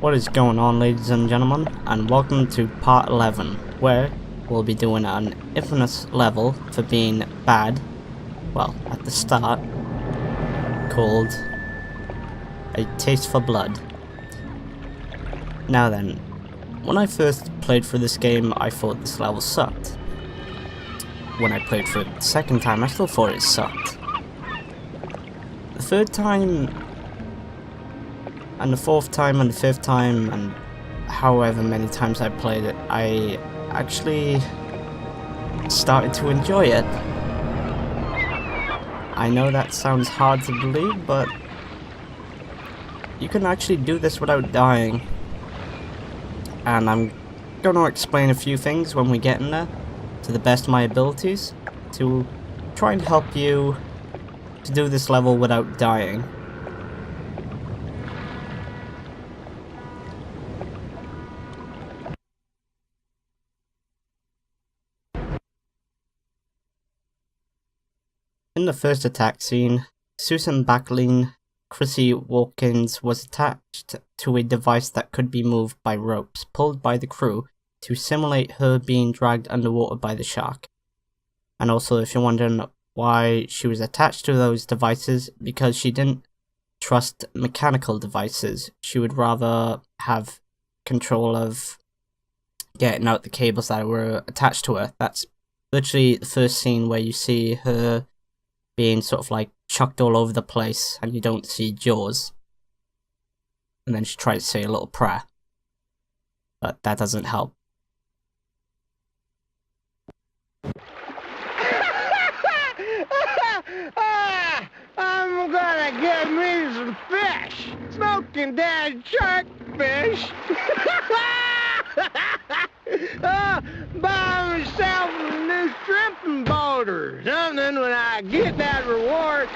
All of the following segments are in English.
What is going on, ladies and gentlemen, and welcome to part 11, where we'll be doing an infamous level for being bad, well, at the start, called A Taste for Blood. Now then, when I first played through this game, I thought this level sucked. When I played through it the second time, I still thought it sucked. The third time, and the fourth time, and the fifth time, and however many times I played it, I actually started to enjoy it. I know that sounds hard to believe, but you can actually do this without dying. And I'm going to explain a few things when we get in there, to the best of my abilities, to try and help you to do this level without dying. In the first attack scene, Susan Backlin Chrissy Walkins was attached to a device that could be moved by ropes pulled by the crew to simulate her being dragged underwater by the shark. And also, if you're wondering why she was attached to those devices, because she didn't trust mechanical devices. She would rather have control of getting out the cables that were attached to her. That's literally the first scene where you see her being sort of like chucked all over the place and you don't see jaws. And then she tries to say a little prayer. But that doesn't help. I'm gonna get me some fish. Smoking dead shark fish. Buy myself a new shrimping boat or something when I get that reward.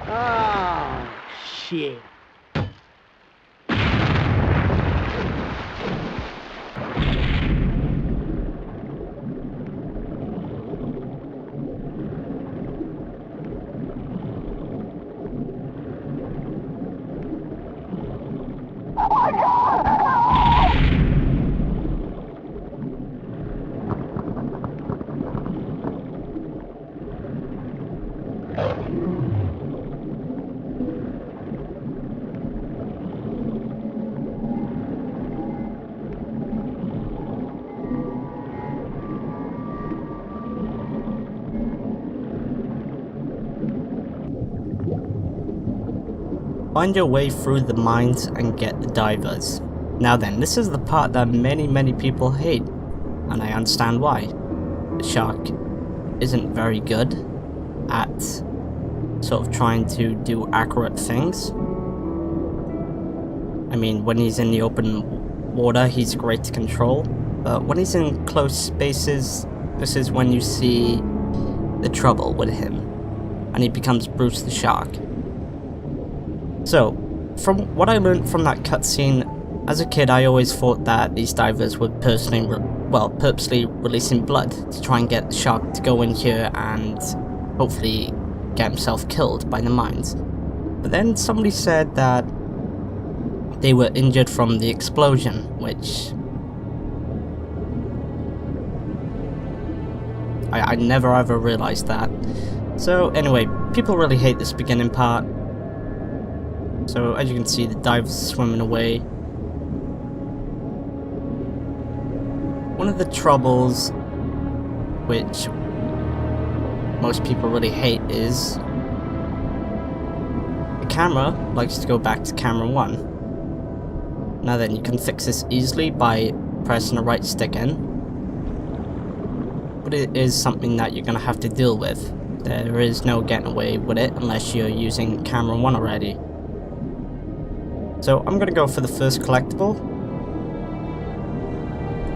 Oh, shit. Find your way through the mines and get the divers. Now then, this is the part that many people hate, and I understand why. The shark isn't very good at sort of trying to do accurate things. I mean, when he's in the open water, he's great to control, but when he's in close spaces, this is when you see the trouble with him, and he becomes Bruce the Shark. So, from what I learned from that cutscene, as a kid I always thought that these divers were purposely releasing blood to try and get the shark to go in here and hopefully get himself killed by the mines. But then somebody said that they were injured from the explosion, which I never ever realized that. So anyway, people really hate this beginning part. So as you can see, the divers swimming away. One of the troubles which most people really hate is the camera likes to go back to camera 1. Now then, you can fix this easily by pressing the right stick in, but it is something that you're going to have to deal with. There is no getting away with it unless you're using camera 1 already. So I'm going to go for the first collectible,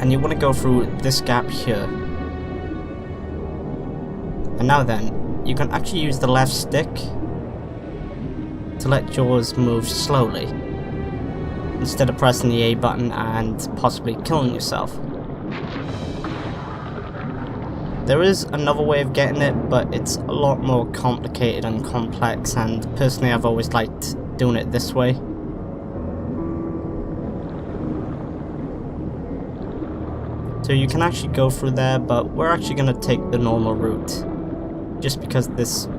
and you want to go through this gap here. And now then, you can actually use the left stick to let jaws move slowly, instead of pressing the A button and possibly killing yourself. There is another way of getting it, but it's a lot more complicated and complex, and personally I've always liked doing it this way. So you can actually go through there, but we're actually going to take the normal route, just because this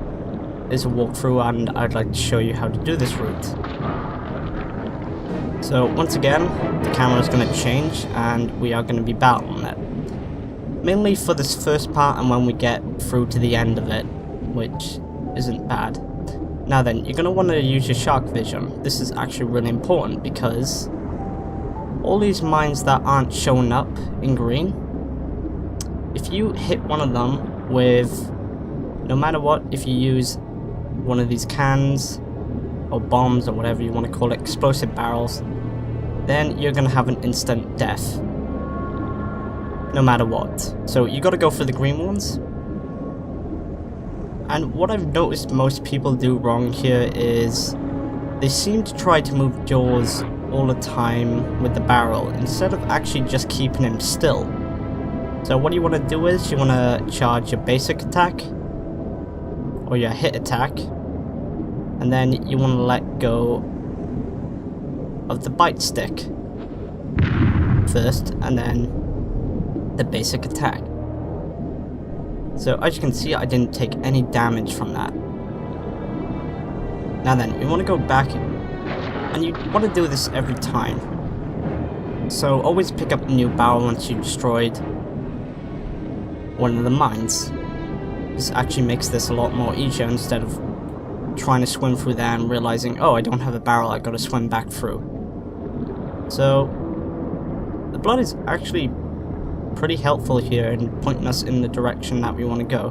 is a walkthrough and I'd like to show you how to do this route. So once again, the camera is going to change and we are going to be battling it. Mainly for this first part and when we get through to the end of it, which isn't bad. Now then, you're going to want to use your shark vision. This is actually really important because all these mines that aren't showing up in green, if you hit one of them with, no matter what, if you use one of these cans or bombs or whatever you want to call it, explosive barrels, then you're going to have an instant death. No matter what. So you got to go for the green ones. And what I've noticed most people do wrong here is they seem to try to move jaws all the time with the barrel instead of actually just keeping him still. So what you want to do is you want to charge your basic attack or your hit attack, and then you want to let go of the bite stick first and then the basic attack. So as you can see, I didn't take any damage from that. Now then, you want to go back and you want to do this every time. So always pick up a new barrel once you've destroyed one of the mines. This actually makes this a lot more easier instead of trying to swim through there and realizing, oh, I don't have a barrel, I gotta swim back through. So the blood is actually pretty helpful here in pointing us in the direction that we want to go.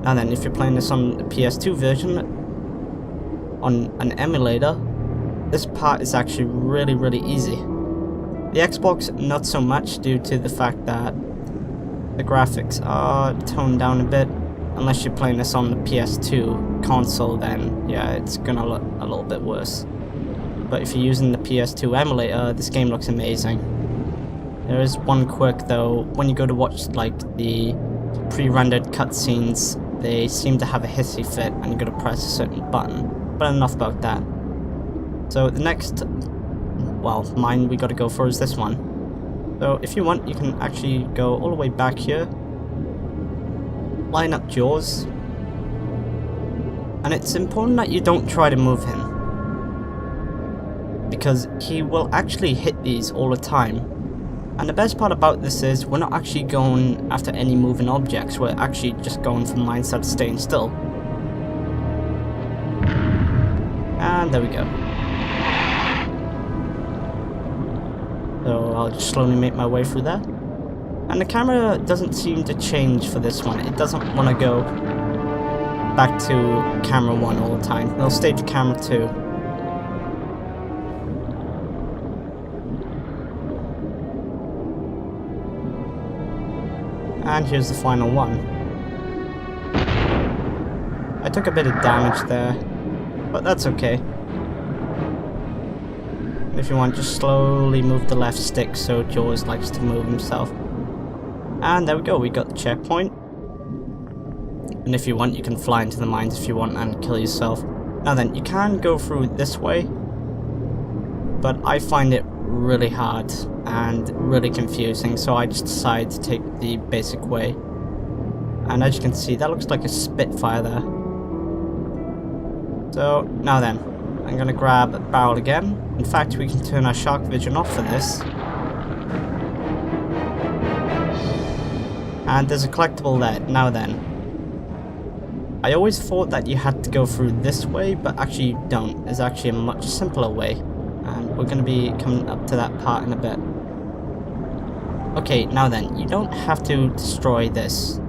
Now then, if you're playing this on the PS2 version, on an emulator, this part is actually really easy. The Xbox, not so much, due to the fact that the graphics are toned down a bit. Unless you're playing this on the PS2 console, then yeah, it's gonna look a little bit worse. But if you're using the PS2 emulator, this game looks amazing. There is one quirk though, when you go to watch like the pre-rendered cutscenes, they seem to have a hissy fit and you gotta press a certain button. But enough about that. So the next, well, mine we gotta go for is this one. So if you want, you can actually go all the way back here, line up jaws, and it's important that you don't try to move him, because he will actually hit these all the time. And the best part about this is we're not actually going after any moving objects, we're actually just going for mines that are staying still. And there we go. So I'll just slowly make my way through there. And the camera doesn't seem to change for this one. It doesn't want to go back to camera 1 all the time. It'll stay to camera 2. And here's the final one. I took a bit of damage there, but that's okay. If you want, just slowly move the left stick so Jaws likes to move himself. And there we go, we got the checkpoint. And if you want, you can fly into the mines if you want and kill yourself. Now then, you can go through this way, but I find it really hard and really confusing, so I just decided to take the basic way. And as you can see, that looks like a Spitfire there. So, now then, I'm going to grab a barrel again. In fact, we can turn our shark vision off for this. And there's a collectible there. Now then, I always thought that you had to go through this way, but actually you don't. There's actually a much simpler way. And we're going to be coming up to that part in a bit. Okay, now then, you don't have to destroy this.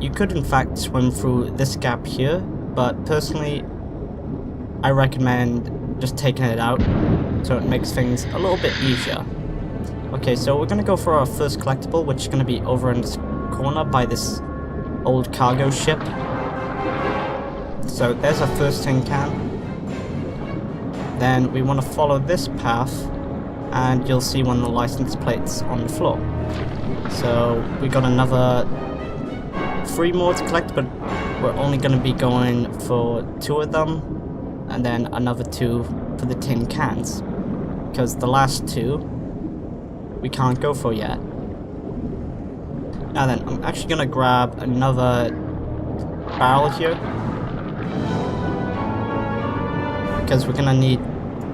You could in fact swim through this gap here, but personally, I recommend just taking it out, so it makes things a little bit easier. Okay, so we're going to go for our first collectible, which is going to be over in this corner by this old cargo ship. So there's our first tin can. Then we want to follow this path, and you'll see one of the license plates on the floor. So we got another 3 more to collect, but we're only going to be going for 2 of them, and then another 2 for the tin cans, because the last 2 we can't go for yet. Now then, I'm actually going to grab another barrel here, because we're going to need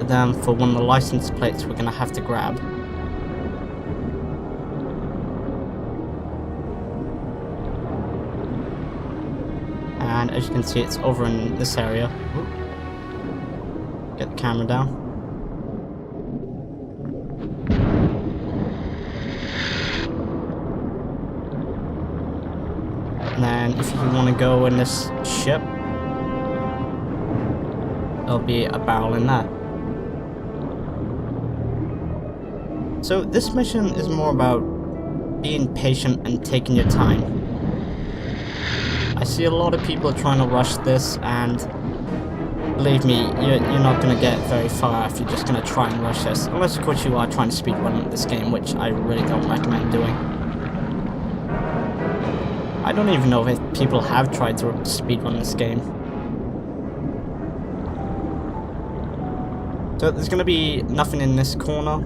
them for one of the license plates we're going to have to grab. And as you can see, it's over in this area. Get the camera down. And then if you want to go in this ship, there'll be a barrel in that. So this mission is more about being patient and taking your time. I see a lot of people trying to rush this, and believe me, you're not going to get very far if you're just going to try and rush this. Unless of course you are trying to speedrun this game, which I really don't recommend doing. I don't even know if people have tried to speedrun this game. So there's going to be nothing in this corner.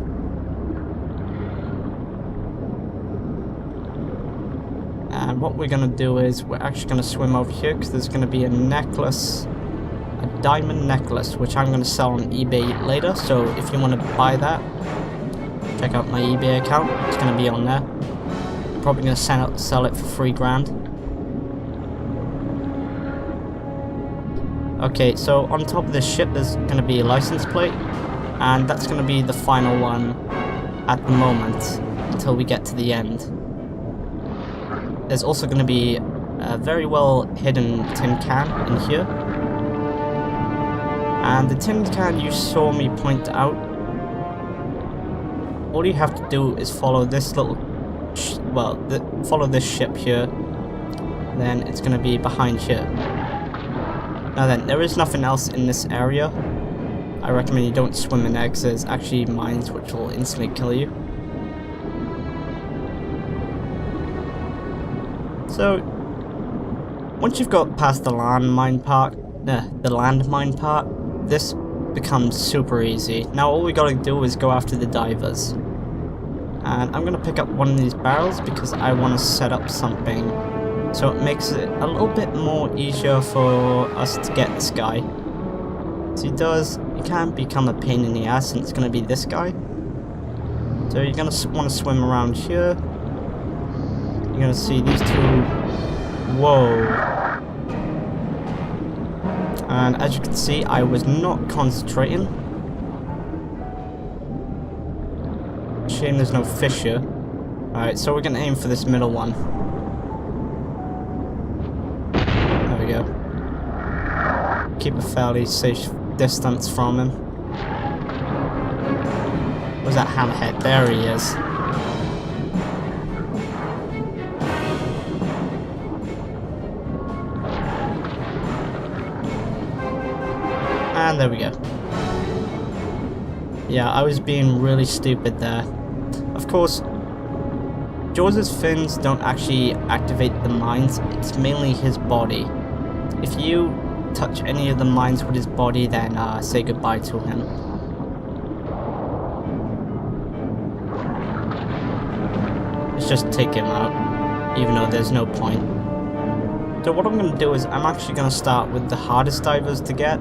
And what we're going to do is we're actually going to swim over here, because there's going to be a necklace, a diamond necklace, which I'm going to sell on eBay later. So if you want to buy that, check out my eBay account. It's going to be on there. I'm probably going to sell it for $3,000. Okay, so on top of this ship there's going to be a license plate, and that's going to be the final one at the moment until we get to the end. There's also going to be a very well hidden tin can in here. And the tin can you saw me point out, all you have to do is follow this little, follow this ship here, then it's going to be behind here. Now then, there is nothing else in this area. I recommend you don't swim in eggs. There's actually mines which will instantly kill you. So, once you've got past the landmine part, this becomes super easy. Now all we gotta do is go after the divers. And I'm gonna pick up one of these barrels because I want to set up something so it makes it a little bit more easier for us to get this guy. So he can become a pain in the ass, and it's gonna be this guy. So you're gonna want to swim around here. You're gonna see these 2. Whoa. And as you can see, I was not concentrating. Shame there's no fish here. Alright, so we're gonna aim for this middle one. There we go. Keep a fairly safe distance from him. Where's that hammerhead? There he is. And there we go. Yeah, I was being really stupid there. Of course, Jaws' fins don't actually activate the mines, it's mainly his body. If you touch any of the mines with his body, then say goodbye to him. Let's just take him out, even though there's no point. So what I'm going to do is I'm actually going to start with the hardest divers to get.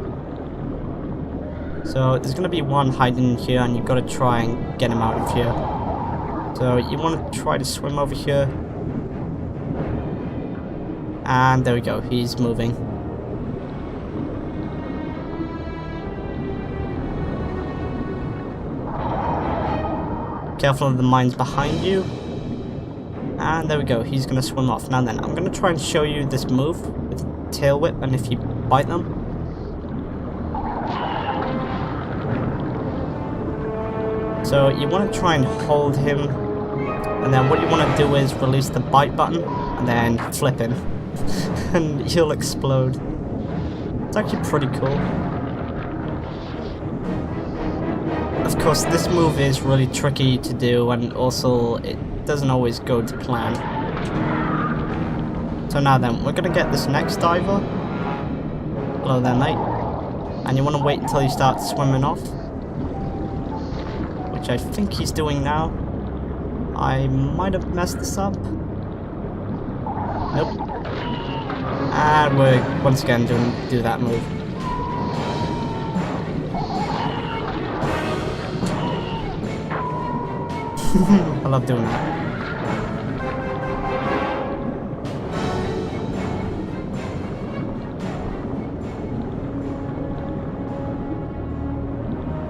So there's going to be one hiding in here, and you've got to try and get him out of here. So you want to try to swim over here. And there we go, he's moving. Careful of the mines behind you. And there we go, he's going to swim off. Now then, I'm going to try and show you this move with tail whip, and if you bite them. So you want to try and hold him, and then what you want to do is release the bite button, and then flip him, and he'll explode. It's actually pretty cool. Of course, this move is really tricky to do, and also it doesn't always go to plan. So now then, we're gonna get this next diver. Hello there, mate. And you want to wait until he starts swimming off, which I think he's doing now. I might have messed this up. Nope. And we're once again do that move. I love doing that.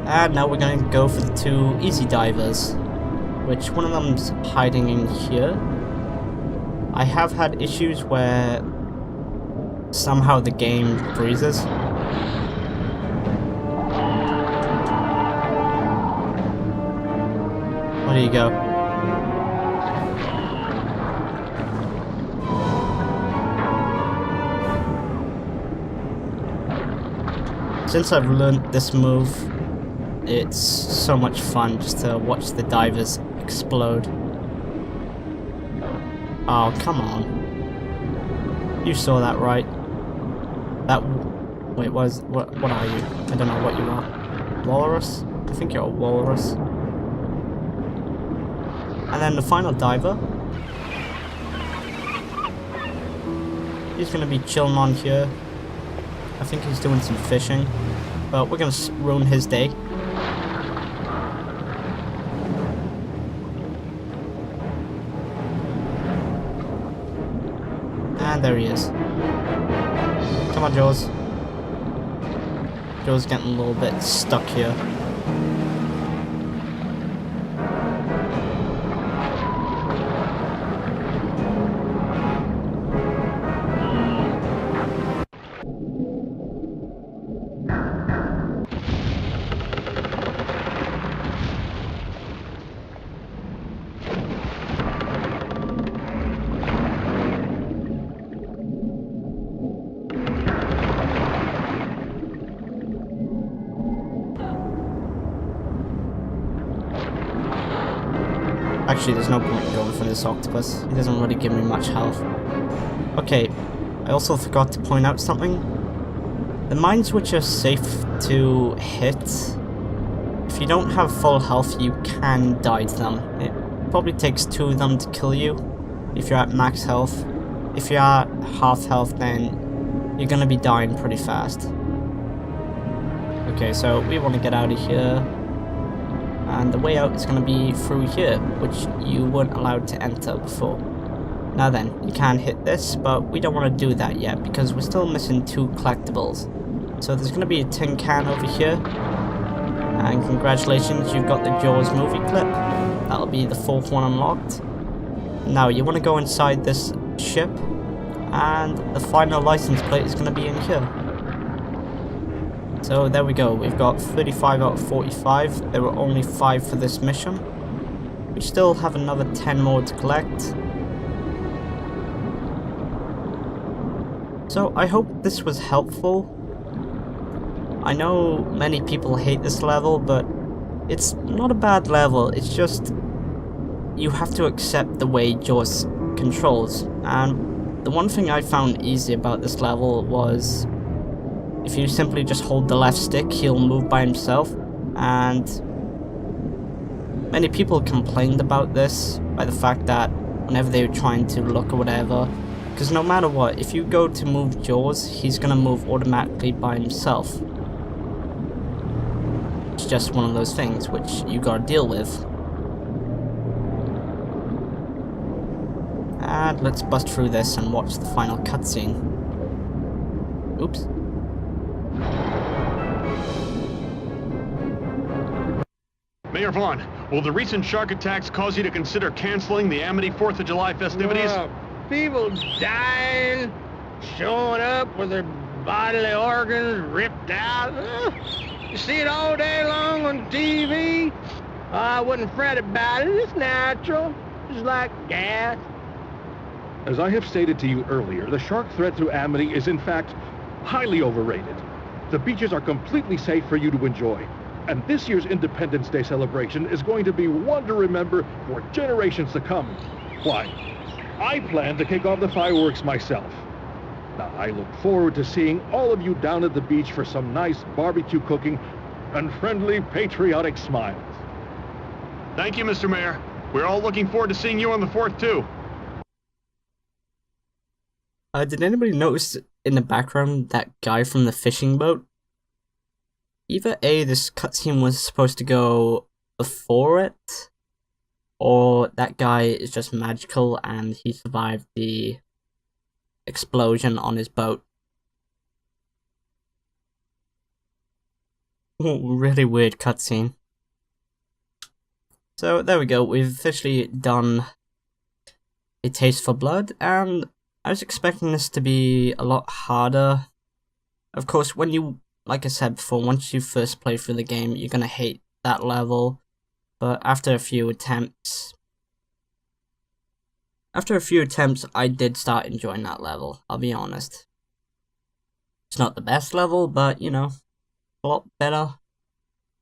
And now we're going to go for the two easy divers, which one of them's hiding in here. I have had issues where somehow the game freezes. There you go. Since I've learned this move, it's so much fun just to watch the divers explode. Oh, come on. You saw that, right? Wait, what are you? I don't know what you are. Walrus? I think you're a walrus. And then the final diver. He's gonna be chilling on here. I think he's doing some fishing. But we're gonna ruin his day. And there he is. Come on, Jaws. Jaws getting a little bit stuck here. Actually, there's no point in going for this octopus. He doesn't really give me much health. Okay, I also forgot to point out something. The mines which are safe to hit, if you don't have full health, you can die to them. It probably takes 2 of them to kill you if you're at max health. If you're at half health, then you're gonna be dying pretty fast. Okay, so we want to get out of here. And the way out is going to be through here, which you weren't allowed to enter before. Now then, you can hit this, but we don't want to do that yet because we're still missing 2 collectibles. So there's going to be a tin can over here. And congratulations, you've got the Jaws movie clip. That'll be the 4th one unlocked. Now you want to go inside this ship, and the final license plate is going to be in here. So there we go, we've got 35 out of 45, there were only 5 for this mission. We still have another 10 more to collect. So I hope this was helpful. I know many people hate this level, but it's not a bad level, it's just you have to accept the way Jaws controls. And the one thing I found easy about this level was if you simply just hold the left stick, he'll move by himself, and many people complained about this by the fact that whenever they were trying to look or whatever, because no matter what, if you go to move Jaws, he's gonna move automatically by himself. It's just one of those things which you gotta deal with. And let's bust through this and watch the final cutscene. Oops. Mayor Vaughn, will the recent shark attacks cause you to consider canceling the Amity 4th of July festivities? People dying, showing up with their bodily organs ripped out. You see it all day long on TV. I wouldn't fret about it. It's natural. Just like gas. As I have stated to you earlier, the shark threat to Amity is in fact highly overrated. The beaches are completely safe for you to enjoy. And this year's Independence Day celebration is going to be one to remember for generations to come. Why? I plan to kick off the fireworks myself. Now, I look forward to seeing all of you down at the beach for some nice barbecue cooking and friendly, patriotic smiles. Thank you, Mr. Mayor. We're all looking forward to seeing you on the 4th, too. Did anybody notice in the background that guy from the fishing boat? Either A, this cutscene was supposed to go before it, or that guy is just magical and he survived the explosion on his boat. Really weird cutscene. So there we go, we've officially done A Taste for Blood, and I was expecting this to be a lot harder. Of course, when you, like I said before, once you first play through the game, you're gonna hate that level. But after a few attempts, I did start enjoying that level, I'll be honest. It's not the best level, but, you know, a lot better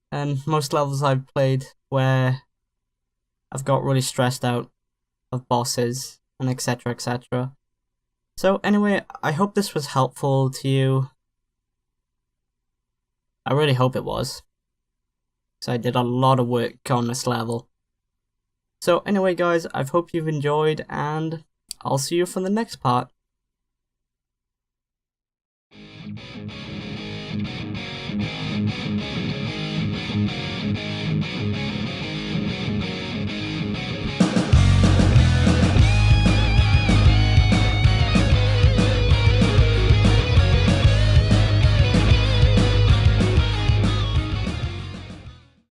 than most levels I've played where I've got really stressed out of bosses and etc, etc. So anyway, I hope this was helpful to you. I really hope it was, because I did a lot of work on this level. So anyway guys, I hope you've enjoyed, and I'll see you for the next part.